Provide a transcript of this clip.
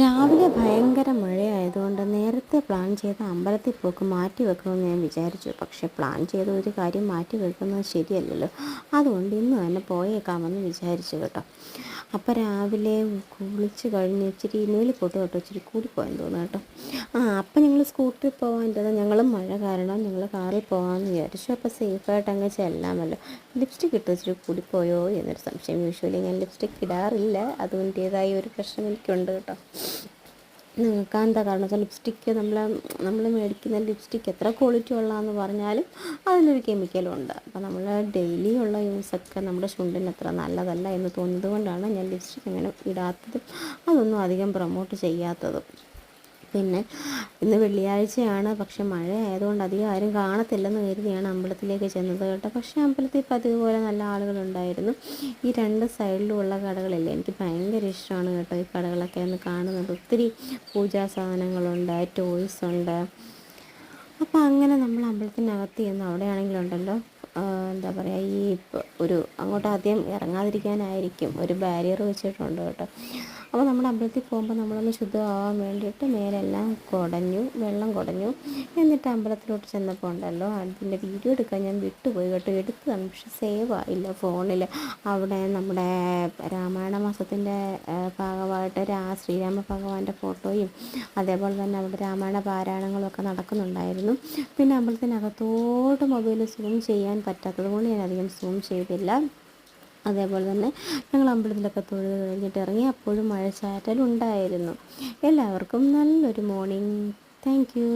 രാവിലെ ഭയങ്കര മഴയായതുകൊണ്ട് നേരത്തെ പ്ലാൻ ചെയ്ത അമ്പലത്തിൽ പോക്ക് മാറ്റി വെക്കുമെന്ന് ഞാൻ വിചാരിച്ചു. പക്ഷേ പ്ലാൻ ചെയ്ത ഒരു കാര്യം മാറ്റി വെക്കുന്നത് ശരിയല്ലല്ലോ. അതുകൊണ്ട് ഇന്ന് തന്നെ പോയേക്കാമെന്ന് വിചാരിച്ചു കേട്ടോ. അപ്പോൾ രാവിലെ കുളിച്ച് കഴിഞ്ഞ് ഇച്ചിരി മേലിപ്പോട്ട് കേട്ടോ, ഇച്ചിരി കൂടിപ്പോയെന്ന് തോന്നുന്നു കേട്ടോ. അപ്പം ഞങ്ങൾ സ്കൂട്ടറിൽ പോകാൻ ഞങ്ങളും മഴ കാരണം ഞങ്ങൾ കാറിൽ പോകാമെന്ന് വിചാരിച്ചു. അപ്പോൾ സേഫായിട്ട് അങ്ങ് ചെല്ലാമല്ലോ. ലിപ്സ്റ്റിക് ഇട്ട് ഇച്ചിരി കൂടിപ്പോയോ എന്നൊരു സംശയം. യൂഷ്വലി ഞാൻ ലിപ്സ്റ്റിക് ഇടാറില്ല, അതിൻ്റേതായ ഒരു പ്രശ്നം എനിക്കുണ്ട് കേട്ടോ. നിങ്ങൾക്ക് എന്താ കാരണം വെച്ചാൽ ലിപ്സ്റ്റിക്ക് നമ്മൾ മേടിക്കുന്ന ലിപ്സ്റ്റിക്ക് എത്ര ക്വാളിറ്റി ഉള്ളതെന്ന് പറഞ്ഞാലും അതിലൊരു കെമിക്കലും ഉണ്ട്. അപ്പോൾ നമ്മൾ ഡെയിലി ഉള്ള യൂസൊക്കെ നമ്മുടെ ചുണ്ടിന് അത്ര നല്ലതല്ല എന്ന് തോന്നുന്നത് കൊണ്ടാണ് ഞാൻ ലിപ്സ്റ്റിക്ക് അങ്ങനെ ഇടാത്തതും അതൊന്നും അധികം പ്രൊമോട്ട് ചെയ്യാത്തതും. പിന്നെ ഇന്ന് വെള്ളിയാഴ്ചയാണ്, പക്ഷെ മഴ ആയതുകൊണ്ട് അധികം ആരും കാണത്തില്ലെന്ന് കരുതിയാണ് അമ്പലത്തിലേക്ക് ചെന്നത് കേട്ടോ. പക്ഷേ അമ്പലത്തിൽ പതിവ് പോലെ നല്ല ആളുകളുണ്ടായിരുന്നു. ഈ രണ്ട് സൈഡിലുമുള്ള കടകളില്ലേ, എനിക്ക് ഭയങ്കര ഇഷ്ടമാണ് കേട്ടോ ഈ കടകളൊക്കെ ഒന്ന് കാണുന്നത്. ഒത്തിരി പൂജാ സാധനങ്ങളുണ്ട്, ടോയ്സ് ഉണ്ട്. അപ്പോൾ അങ്ങനെ നമ്മൾ അമ്പലത്തിനകത്ത് ചെന്ന് അവിടെയാണെങ്കിലുണ്ടല്ലോ, എന്താ പറയുക, ഈ ഒരു അങ്ങോട്ട് ആദ്യം ഇറങ്ങാതിരിക്കാനായിരിക്കും ഒരു ബാരിയർ വെച്ചിട്ടുണ്ട് കേട്ടോ. അപ്പോൾ നമ്മുടെ അമ്പലത്തിൽ പോകുമ്പോൾ നമ്മളൊന്ന് ശുദ്ധമാവാൻ വേണ്ടിയിട്ട് മേലെല്ലാം വെള്ളം കുടഞ്ഞു. എന്നിട്ട് അമ്പലത്തിലോട്ട് ചെന്നപ്പോൾ ഉണ്ടല്ലോ, അതിൻ്റെ വീഡിയോ എടുക്കാൻ ഞാൻ വിട്ടുപോയി കേട്ടോ. എടുത്തതാണ്, പക്ഷെ സേവ് ആയില്ല ഫോണിൽ. അവിടെ നമ്മുടെ രാമായണ മാസത്തിൻ്റെ ഭാഗമായിട്ട് ശ്രീരാമ ഭഗവാന്റെ ഫോട്ടോയും അതേപോലെ തന്നെ അവിടെ രാമായണ പാരായണങ്ങളൊക്കെ നടക്കുന്നുണ്ടായിരുന്നു. പിന്നെ അമ്പലത്തിനകത്തോട്ട് മൊബൈൽ സൂം ചെയ്യാൻ പറ്റാത്തത് കൊണ്ട് ഞാൻ അധികം സൂം ചെയ്തില്ല. അതേപോലെ തന്നെ ഞങ്ങൾ അമ്പലത്തിലൊക്കെ തൊഴുത് കഴിഞ്ഞിട്ട് ഇറങ്ങി. അപ്പോഴും മഴച്ചാറ്റലുണ്ടായിരുന്നു. എല്ലാവർക്കും നല്ലൊരു മോർണിംഗ്. Thank you.